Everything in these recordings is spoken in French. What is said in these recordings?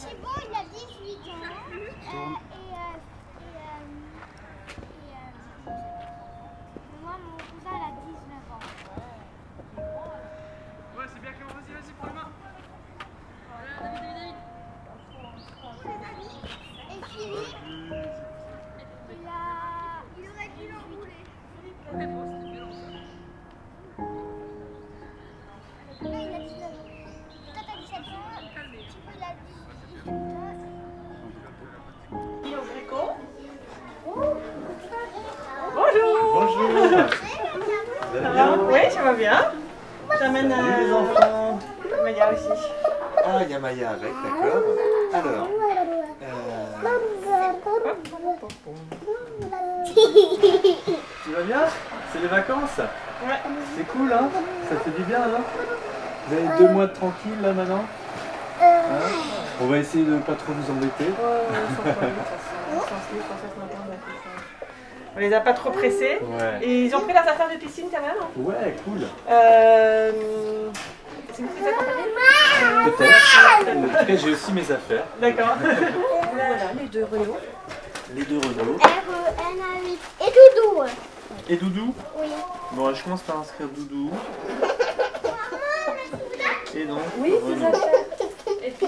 Thibaut, il a 18 ans. Moi, mon cousin, il a 19 ans. Ouais, c'est bien, Clément. Vas-y, vas-y, prends la main. Voilà, David. Et Philippe, il aurait dû l'enrouler. Ouais, bon, c'était violent, ça. Là, il a 19 ans. Toi, t'as 17 ans. Thibaut, il a 18 ans. Bonjour. Bonjour. Ça va? Oui, ça va bien. J'amène Les enfants. Maya aussi. Ah, il y a Maya avec, d'accord. Alors, tu vas bien? C'est les vacances? Ouais. C'est cool, hein? Ça fait du bien, hein? Vous avez 2 mois de tranquille, là, maintenant? Hein? On va essayer de ne pas trop vous embêter. On les a pas trop pressés. Ouais. Et ils ont pris leurs affaires de piscine quand même. Ouais, cool. C'est vous qui les accompagnez? Peut-être. En tout cas, j'ai aussi mes affaires. D'accord. Voilà, les deux Renault. Les 2 Renault. R-E-N-A-8. Et Doudou. Et Doudou? Oui. Bon, je commence par inscrire Doudou. Et donc, Oui, Renault. tes affaires. Et puis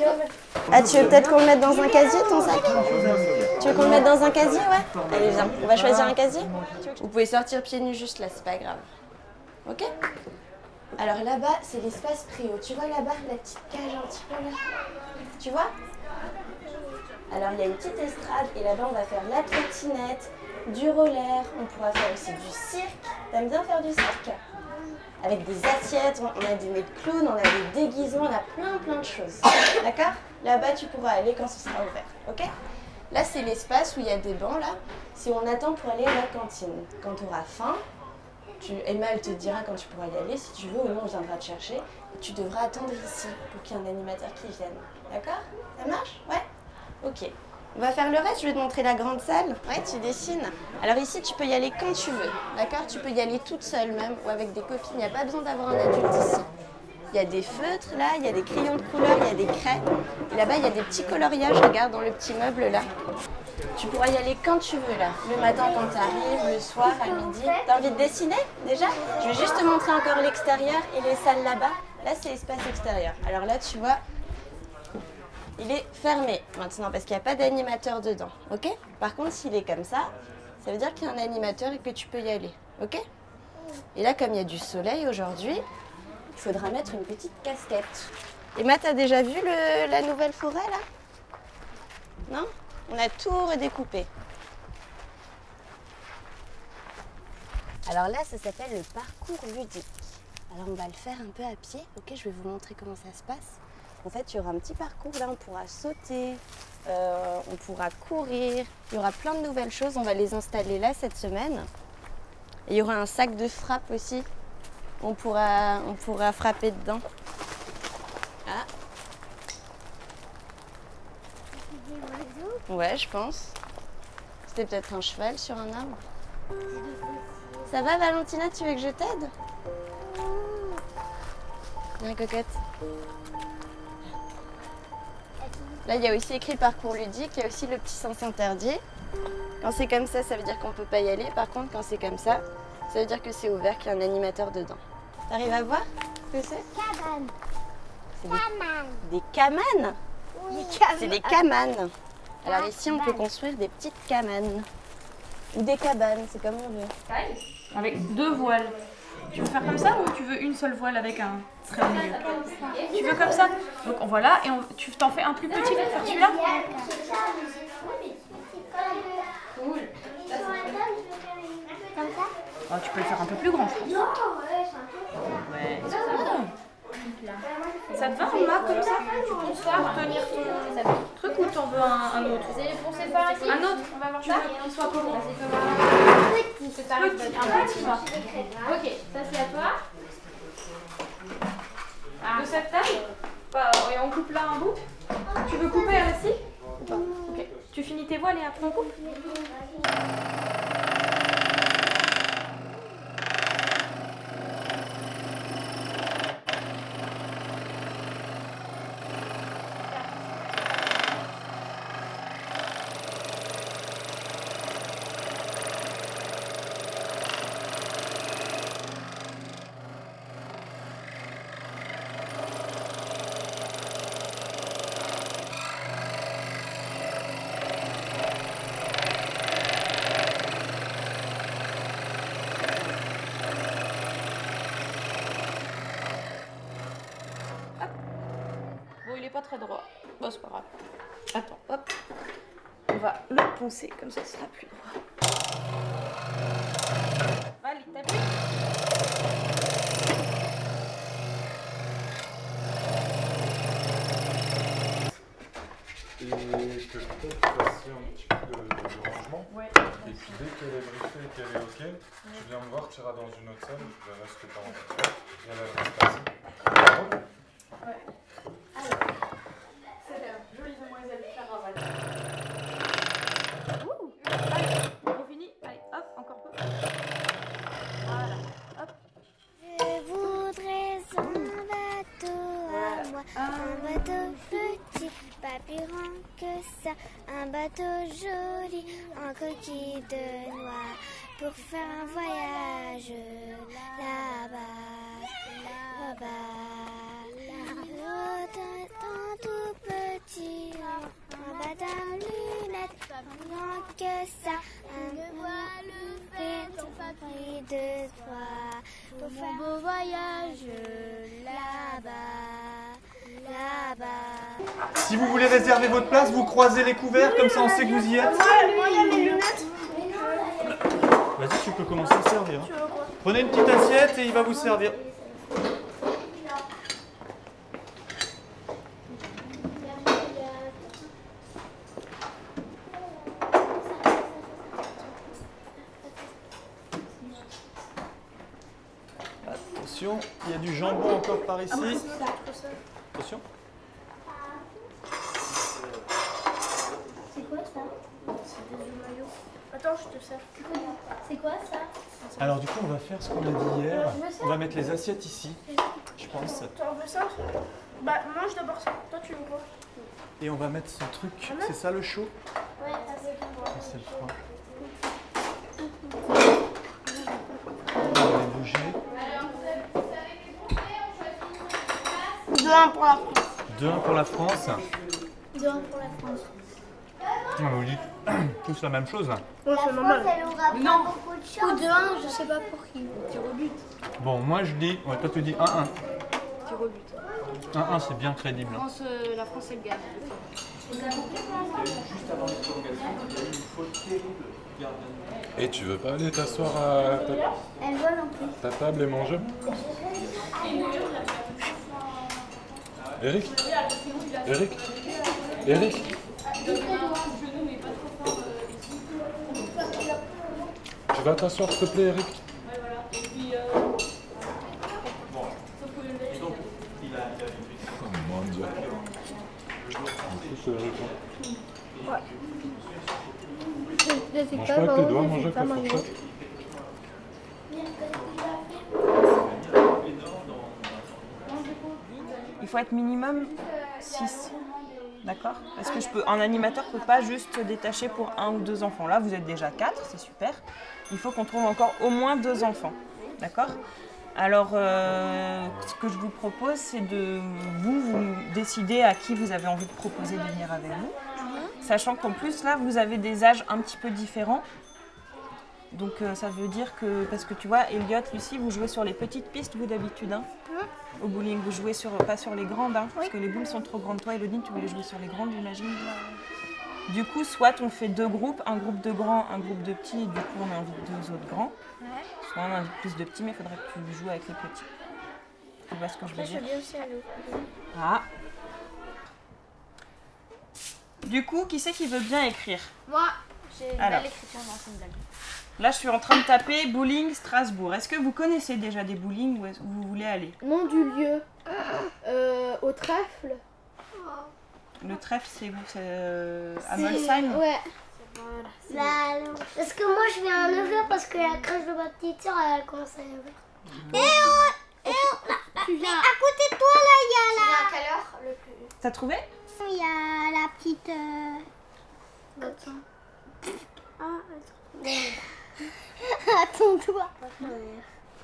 Ah, tu veux peut-être qu'on le mette dans un casier, ton sac? Tu veux qu'on le mette dans un casier, ouais? Allez, viens, on va choisir un casier. Vous pouvez sortir pieds nus juste là, c'est pas grave. Ok? Alors là-bas, c'est l'espace préau. Tu vois là-bas, la petite cage un petit peu là? Tu vois? Alors il y a une petite estrade et là-bas, on va faire la trottinette, du roller, on pourra faire aussi du cirque. T'aimes bien faire du cirque? Avec des assiettes, on a des nez de clown, on a des déguisements, on a plein de choses. D'accord? Là-bas, tu pourras aller quand ce sera ouvert. Ok? Là, c'est l'espace où il y a des bancs, là. Si on attend pour aller à la cantine. Quand tu auras faim, Emma, elle te dira quand tu pourras y aller. Si tu veux, ou non, on viendra te chercher. Et tu devras attendre ici pour qu'il y ait un animateur qui vienne. D'accord? Ça marche? Ouais? Ok. On va faire le reste, je vais te montrer la grande salle. Ouais, tu dessines. Alors ici, tu peux y aller quand tu veux. D'accord? Tu peux y aller toute seule même ou avec des copines. Il n'y a pas besoin d'avoir un adulte ici. Il y a des feutres là, il y a des crayons de couleur, il y a des craies. Et là-bas, il y a des petits coloriages, regarde, dans le petit meuble là. Tu pourras y aller quand tu veux là. Le matin quand tu arrives, le soir, à midi. T'as envie de dessiner déjà? Je vais juste te montrer encore l'extérieur et les salles là-bas. Là, c'est l'espace extérieur. Alors là, tu vois, il est fermé maintenant parce qu'il n'y a pas d'animateur dedans. Ok? Par contre, s'il est comme ça veut dire qu'il y a un animateur et que tu peux y aller. Ok? Et là, comme il y a du soleil aujourd'hui, il faudra mettre une petite casquette. Emma, t'as déjà vu la nouvelle forêt là? Non? On a tout redécoupé. Alors là, ça s'appelle le parcours ludique. Alors on va le faire un peu à pied. Ok, je vais vous montrer comment ça se passe. En fait, il y aura un petit parcours. Là, on pourra sauter, on pourra courir. Il y aura plein de nouvelles choses. On va les installer là cette semaine. Et il y aura un sac de frappe aussi. On pourra frapper dedans. Ah. Ouais, je pense. C'était peut-être un cheval sur un arbre. Ça va, Valentina? Tu veux que je t'aide? Viens, cocotte. Là, il y a aussi écrit parcours ludique. Il y a aussi le petit sens interdit. Quand c'est comme ça veut dire qu'on ne peut pas y aller. Par contre, quand c'est comme ça veut dire que c'est ouvert, qu'il y a un animateur dedans. T'arrives à voir ce que c'est? Cabane. Des camanes? Oui. C'est des camanes. Alors ici, on peut construire des petites camanes. Ou des cabanes, c'est comme on veut. Avec 2 voiles. Tu veux faire comme ça ou tu veux une seule voile avec un trait au milieu? Tu veux comme ça? Donc voilà, et tu t'en fais un plus petit pour faire celui-là? Cool. Comme ça? Oh, tu peux le faire un peu plus grand, je pense. Ouais. Ça te va, on marque comme ça? Tu penses ça pour tenir ton truc ou t'en veux un autre? Un autre? On va voir ça. Tu veux qu'il soit comment? Petit. Un petit, moi. Ok, ça c'est à toi. De cette taille? Et on coupe là un bout? Tu veux couper aussi? Ou pas? Ok. Tu finis tes voiles et après on coupe? très droit. Bon, c'est pas grave. Attends, hop. On va le poncer, comme ça, ce sera plus droit. Allez, t'appuies. Et que peut-être passer un petit peu de rangement. Ouais. Et puis dès qu'elle est briefée et qu'elle est OK, tu viens me voir, tu iras dans une autre salle, je verrai ce que tu as envie de faire. Et elle va se passer. Ouais. Alors, c'est la jolie demoiselle Clara. Allez, on finit. Allez, hop, encore peu. Voilà, hop. Je voudrais un bateau à moi, un bateau petit, pas plus grand que ça, un bateau joli en coquille de noix, pour faire un voyage là-bas, là-bas. Un tout petit, un bateau à lunettes, pas plus grand que ça, un voile fait de toi, pour faire un beau voyage là-bas, là-bas. Si vous voulez réserver votre place, vous croisez les couverts, comme ça on sait que vous y êtes. Moi, il y a mes lunettes. Vas-y, tu peux commencer à servir. Prenez une petite assiette et il va vous servir. Attention, il y a du jambon encore par ici. Attention. C'est quoi ça? C'est des maillots. Attends, je te sers. C'est quoi ça? Alors du coup, on va faire ce qu'on a dit hier. On va mettre les assiettes ici, je pense. Tu en veux ça? Bah, mange d'abord ça. Toi, tu veux quoi? Et on va mettre ce truc. C'est ça le chaud? Ouais, ça c'est bon. C'est le froid. On va les bouger. 2-1 pour la France. 2-1 pour la France. 2-1 pour la France. Vous dites tous la même chose. La France, elle aura pas beaucoup de chance. Ou 2-1, je sais pas pour qui. Tir au but. Bon, moi je dis, ouais, toi tu dis 1-1. Tir au but. 1-1, c'est bien crédible. La France, elle gagne. Juste avant les prolongations, il y a eu une faute terrible du gardien. Et tu veux pas aller t'asseoir à Elle vole en plus. ta table et manger? Eric? Eric? Eric? Tu vas t'asseoir s'il te plaît, Eric? Oh mon Dieu. Mange pas avec tes doigts, mange avec la fourchette. Il faut être minimum 6. D'accord? Parce que un animateur ne peut pas juste se détacher pour 1 ou 2 enfants. Là, vous êtes déjà 4, c'est super. Il faut qu'on trouve encore au moins 2 enfants. D'accord? Alors, ce que je vous propose, c'est de vous décider à qui vous avez envie de proposer de venir avec vous. Sachant qu'en plus, là, vous avez des âges un petit peu différents. Donc, ça veut dire que, parce que tu vois, Elliot, Lucie, vous jouez sur les petites pistes, vous d'habitude, hein, au bowling. Vous jouez pas sur les grandes, hein, parce que les boules sont trop grandes. Toi, Elodine, tu voulais jouer sur les grandes, j'imagine. Du coup, soit on fait 2 groupes, un groupe de grands, un groupe de petits, et du coup, on invite 2 autres grands. Soit on invite plus de petits, mais il faudrait que tu joues avec les petits. Tu vois ce que je veux dire? Je veux aussi aller au Ah. Du coup, qui c'est qui veut bien écrire? Moi, j'ai une Alors. belle écriture dans une blague. Là, je suis en train de taper bowling Strasbourg. Est-ce que vous connaissez déjà des bowling ou vous voulez aller? Nom du lieu. Au trèfle. Le trèfle, c'est où? C'est à Molsheim? Ouais. Parce que moi je viens à 9h parce que la crèche de ma petite soeur elle commence à 9h. Tu viens. À côté de toi là, il y a la. À quelle heure le plus? T'as trouvé? Il y a la petite. Attends-toi.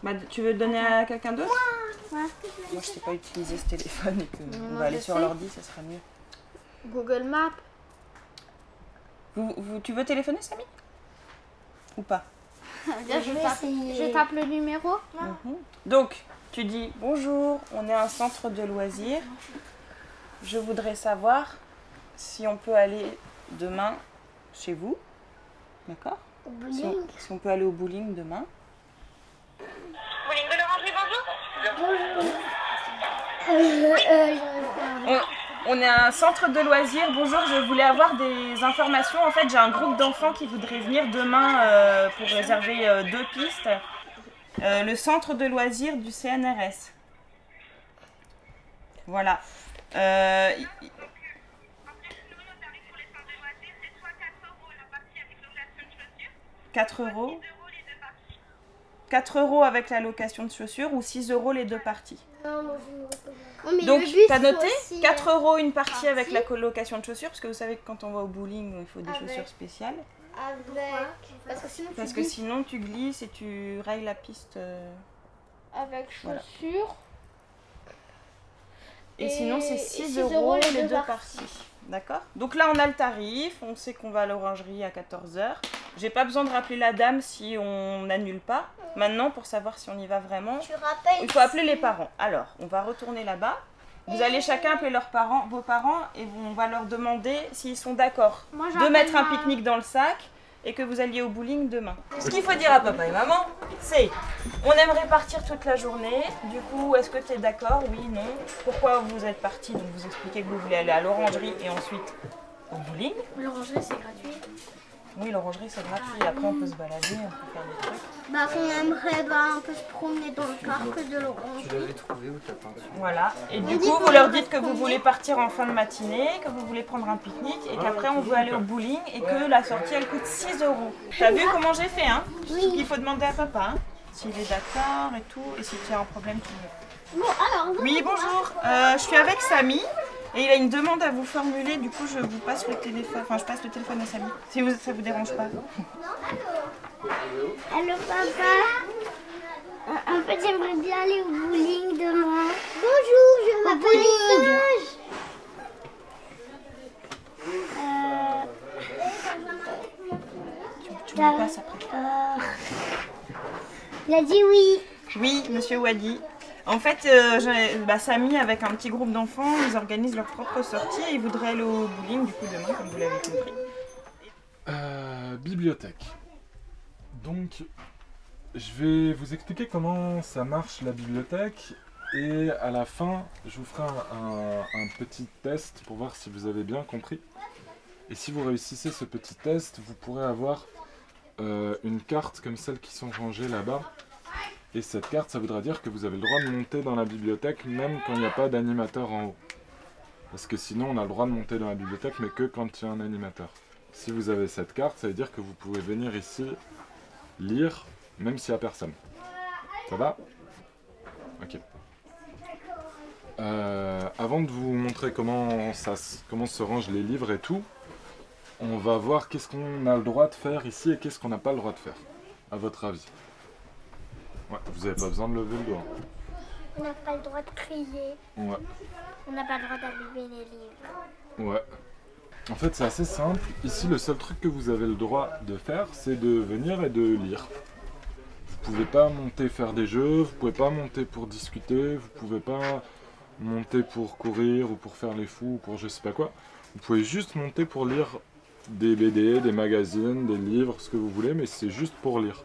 Bah, tu veux donner à quelqu'un d'autre? Moi, je sais pas utiliser ce téléphone et que on va aller sur l'ordi, ça sera mieux. Google Maps. Tu veux téléphoner, Samy? Ou pas? Je tape le numéro. Donc, tu dis bonjour, on est un centre de loisirs. je voudrais savoir si on peut aller demain chez vous. D'accord? Si on peut aller au bowling demain. Bowling de l'Orangerie, bonjour. On est un centre de loisirs. Bonjour, je voulais avoir des informations. En fait, j'ai un groupe d'enfants qui voudraient venir demain pour réserver 2 pistes. Le centre de loisirs du CNRS. Voilà. 4 euros. 4 euros avec la location de chaussures ou 6 euros les 2 parties. Donc, tu as noté 4 euros une partie avec la location de chaussures, parce que vous savez que quand on va au bowling, il faut des chaussures spéciales. Parce que sinon, tu glisses et tu rayes la piste. Avec chaussures. Voilà. Et sinon, c'est 6 euros les 2 parties. D'accord? Donc là, on a le tarif. On sait qu'on va à l'orangerie à 14 h. J'ai pas besoin de rappeler la dame si on n'annule pas. Maintenant, pour savoir si on y va vraiment, il faut appeler les parents. Alors, on va retourner là-bas. Vous allez chacun appeler vos parents et on va leur demander s'ils sont d'accord de mettre un pique-nique dans le sac et que vous alliez au bowling demain. Ce qu'il faut dire à papa et maman, c'est on aimerait partir toute la journée. Du coup, est-ce que tu es d'accord? Oui, non. Pourquoi vous êtes partis? Donc vous expliquez que vous voulez aller à l'orangerie et ensuite au bowling. L'orangerie, c'est gratuit. Oui, l'orangerie, c'est gratuit. Après, on peut se balader, on peut faire des trucs. Bah, on aimerait un peu se promener dans le parc de l'orangerie. Tu l'avais trouvé où ta peinture? Voilà. Et du coup, vous leur dites que vous voulez partir en fin de matinée, que vous voulez prendre un pique-nique et qu'après, on veut aller au bowling et que la sortie, elle coûte 6 euros. T'as vu comment j'ai fait, hein? Oui. Il faut demander à papa, hein, s'il est d'accord et tout. Et si tu as un problème, tu me... Bon, alors, oui, bonjour. Je suis avec Samy. Et il a une demande à vous formuler, du coup je vous passe le téléphone, je passe le téléphone à Samy, si ça vous dérange pas. Allô papa, en fait j'aimerais bien aller au bowling demain. Bonjour, je m'appelle Sage. Tu me passes après. Il a dit oui. Oui, monsieur Wadi. En fait, Samy, avec un petit groupe d'enfants, ils organisent leur propre sortie et ils voudraient aller au bowling, du coup, demain, comme vous l'avez compris. Bibliothèque. Donc, je vais vous expliquer comment ça marche la bibliothèque et à la fin, je vous ferai un petit test pour voir si vous avez bien compris. Et si vous réussissez ce petit test, vous pourrez avoir une carte comme celles qui sont rangées là-bas. Et cette carte, ça voudra dire que vous avez le droit de monter dans la bibliothèque même quand il n'y a pas d'animateur en haut. Parce que sinon, on a le droit de monter dans la bibliothèque, mais que quand il y a un animateur. Si vous avez cette carte, ça veut dire que vous pouvez venir ici lire, même s'il n'y a personne. Ça va? Ok. Avant de vous montrer comment se rangent les livres et tout, on va voir qu'est-ce qu'on a le droit de faire ici et qu'est-ce qu'on n'a pas le droit de faire, à votre avis. Ouais, vous n'avez pas besoin de lever le doigt. On n'a pas le droit de crier. Ouais. On n'a pas le droit d'allumer les livres. Ouais. En fait, c'est assez simple. Ici, le seul truc que vous avez le droit de faire, c'est de venir et de lire. Vous pouvez pas monter faire des jeux, vous pouvez pas monter pour discuter, vous pouvez pas monter pour courir ou pour faire les fous ou pour je sais pas quoi. Vous pouvez juste monter pour lire des BD, des magazines, des livres, ce que vous voulez, mais c'est juste pour lire.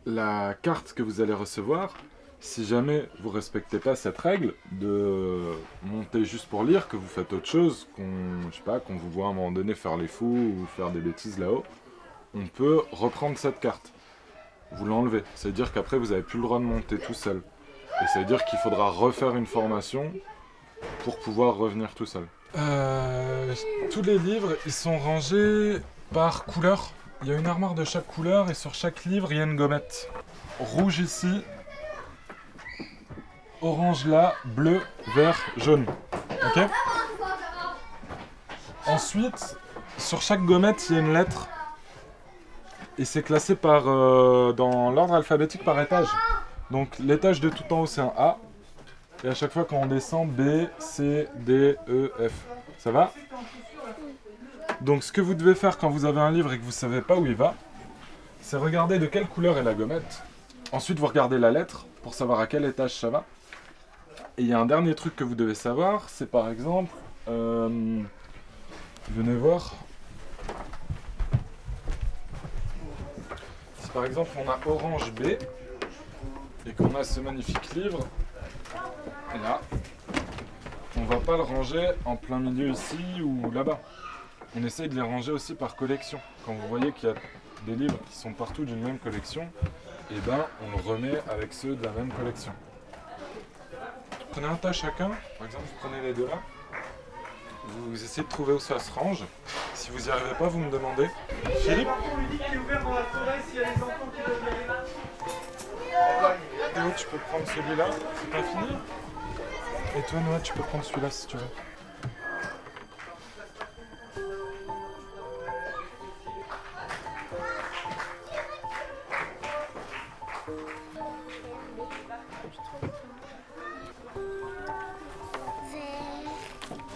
La carte que vous allez recevoir, si jamais vous ne respectez pas cette règle de monter juste pour lire, que vous faites autre chose, qu'on vous voit à un moment donné faire les fous ou faire des bêtises là-haut, on peut reprendre cette carte. Vous l'enlevez. Ça veut dire qu'après vous n'avez plus le droit de monter tout seul. Et ça veut dire qu'il faudra refaire une formation pour pouvoir revenir tout seul. Tous les livres, ils sont rangés par couleur. Il y a une armoire de chaque couleur et sur chaque livre, il y a une gommette. Rouge ici, orange là, bleu, vert, jaune. Ok? Ensuite, sur chaque gommette, il y a une lettre. Et c'est classé par, dans l'ordre alphabétique par étage. Donc l'étage de tout en haut, c'est un A. Et à chaque fois, quand on descend, B, C, D, E, F. Ça va? Donc ce que vous devez faire quand vous avez un livre et que vous ne savez pas où il va, c'est regarder de quelle couleur est la gommette. Ensuite vous regardez la lettre pour savoir à quel étage ça va. Et il y a un dernier truc que vous devez savoir, c'est par exemple, venez voir, si par exemple on a Orange B, et qu'on a ce magnifique livre, et là, on va pas le ranger en plein milieu ici ou là-bas. On essaye de les ranger aussi par collection. Quand vous voyez qu'il y a des livres qui sont partout d'une même collection, et ben on le remet avec ceux de la même collection. Prenez un tas chacun, par exemple vous prenez les deux là, vous essayez de trouver où ça se range. Si vous n'y arrivez pas, vous me demandez. Philippe, Théo, tu peux prendre celui-là, c'est pas fini. Et toi Noah, tu peux prendre celui-là si tu veux.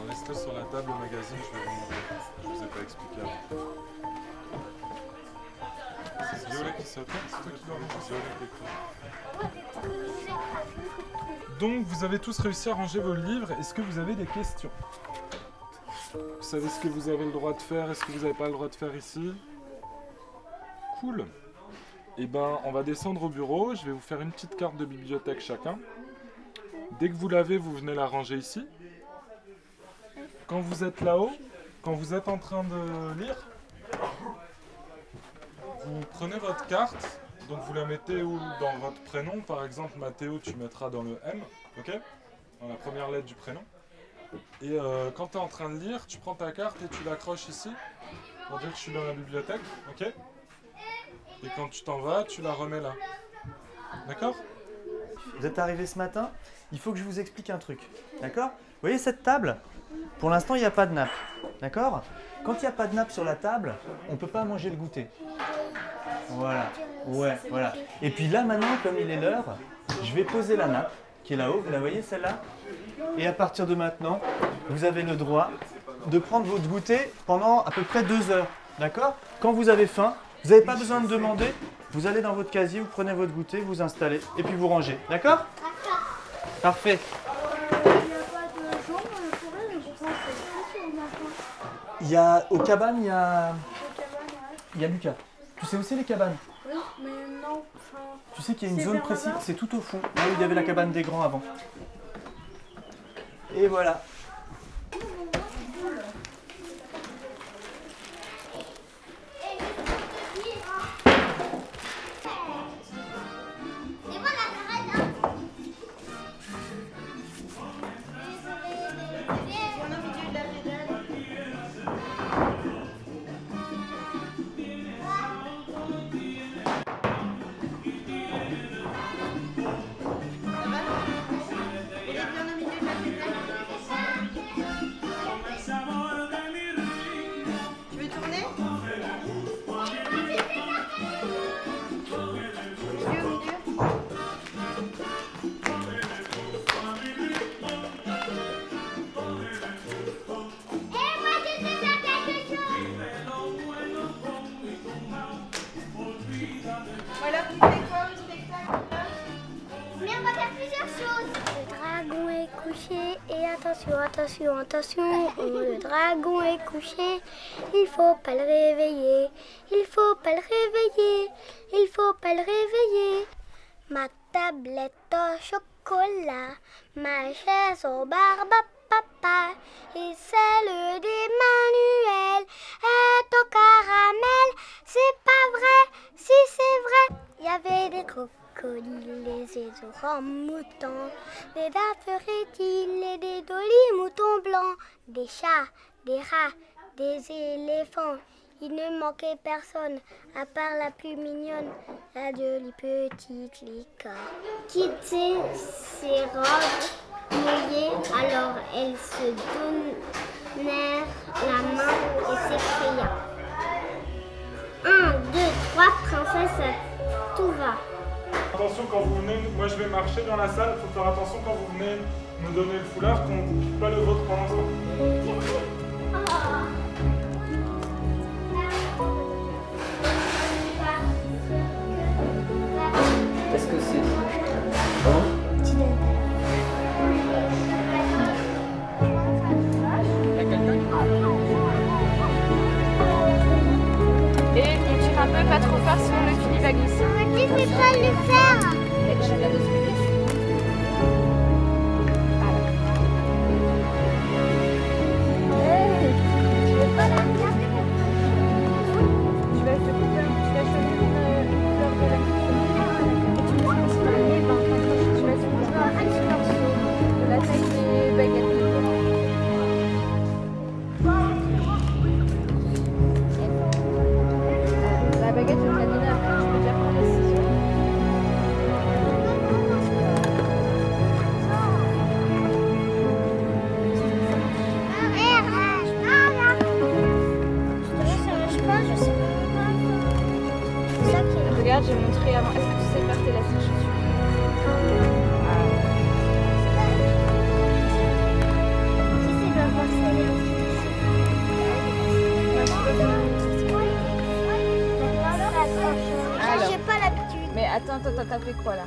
Laisse-le sur la table au magazine, je vais vous montrer. Je vous ai pas expliqué avant. C'est Violet qui s'appelle, c'est toi qui dois ranger Violet qui écrit. Donc vous avez tous réussi à ranger vos livres. Est-ce que vous avez des questions? Vous savez ce que vous avez le droit de faire, est-ce que vous n'avez pas le droit de faire ici? Cool. Et ben on va descendre au bureau, je vais vous faire une petite carte de bibliothèque chacun. Dès que vous l'avez, vous venez la ranger ici. Quand vous êtes là-haut, quand vous êtes en train de lire, vous prenez votre carte, donc vous la mettez où dans votre prénom, par exemple Mathéo, tu mettras dans le M, ok? Dans la première lettre du prénom. Et quand tu es en train de lire, tu prends ta carte et tu l'accroches ici, pour dire que je suis dans la bibliothèque, ok? Et quand tu t'en vas, tu la remets là. D'accord? Vous êtes arrivé ce matin, il faut que je vous explique un truc, d'accord? Vous voyez cette table? Pour l'instant, il n'y a pas de nappe, d'accord? Quand il n'y a pas de nappe sur la table, on ne peut pas manger le goûter. Voilà, ouais, voilà. Et puis là, maintenant, comme il est l'heure, je vais poser la nappe, qui est là-haut, vous la voyez celle-là? Et à partir de maintenant, vous avez le droit de prendre votre goûter pendant à peu près 2 heures, d'accord? Quand vous avez faim, vous n'avez pas besoin de demander, vous allez dans votre casier, vous prenez votre goûter, vous installez, et puis vous rangez, d'accord? Parfait. Il y a, aux cabanes, il y a Lucas. Tu sais où c'est les cabanes? Oui, mais non. Tu sais qu'il y a une zone précise, c'est tout au fond, là où il y avait la cabane des grands avant. Et voilà. Voilà, tu fais quoi au spectacle? Mais on va faire plusieurs choses. Le dragon est couché et attention, attention, attention. Le dragon est couché, il faut pas le réveiller. Il faut pas le réveiller, il faut pas le réveiller. Ma tablette au chocolat, ma chaise au barbe à papa et celle d'Emmanuel est au caramel. C'est pas vrai, si c'est vrai. Il y avait des crocodiles, des orangs-moutons, des daffodils et des dolies-moutons blancs, des chats, des rats, des éléphants. Il ne manquait personne, à part la plus mignonne, la jolie petite licorne. Quittait ses robes mouillées, alors elles se donnèrent la main et s'écria. 1, 2, 3, princesse, tout va. Attention quand vous venez, moi je vais marcher dans la salle, il faut faire attention quand vous venez me donner le foulard, qu'on ne quitte pas le vôtre pour l'instant. Qu'est-ce que c'est? t'as tapé quoi là?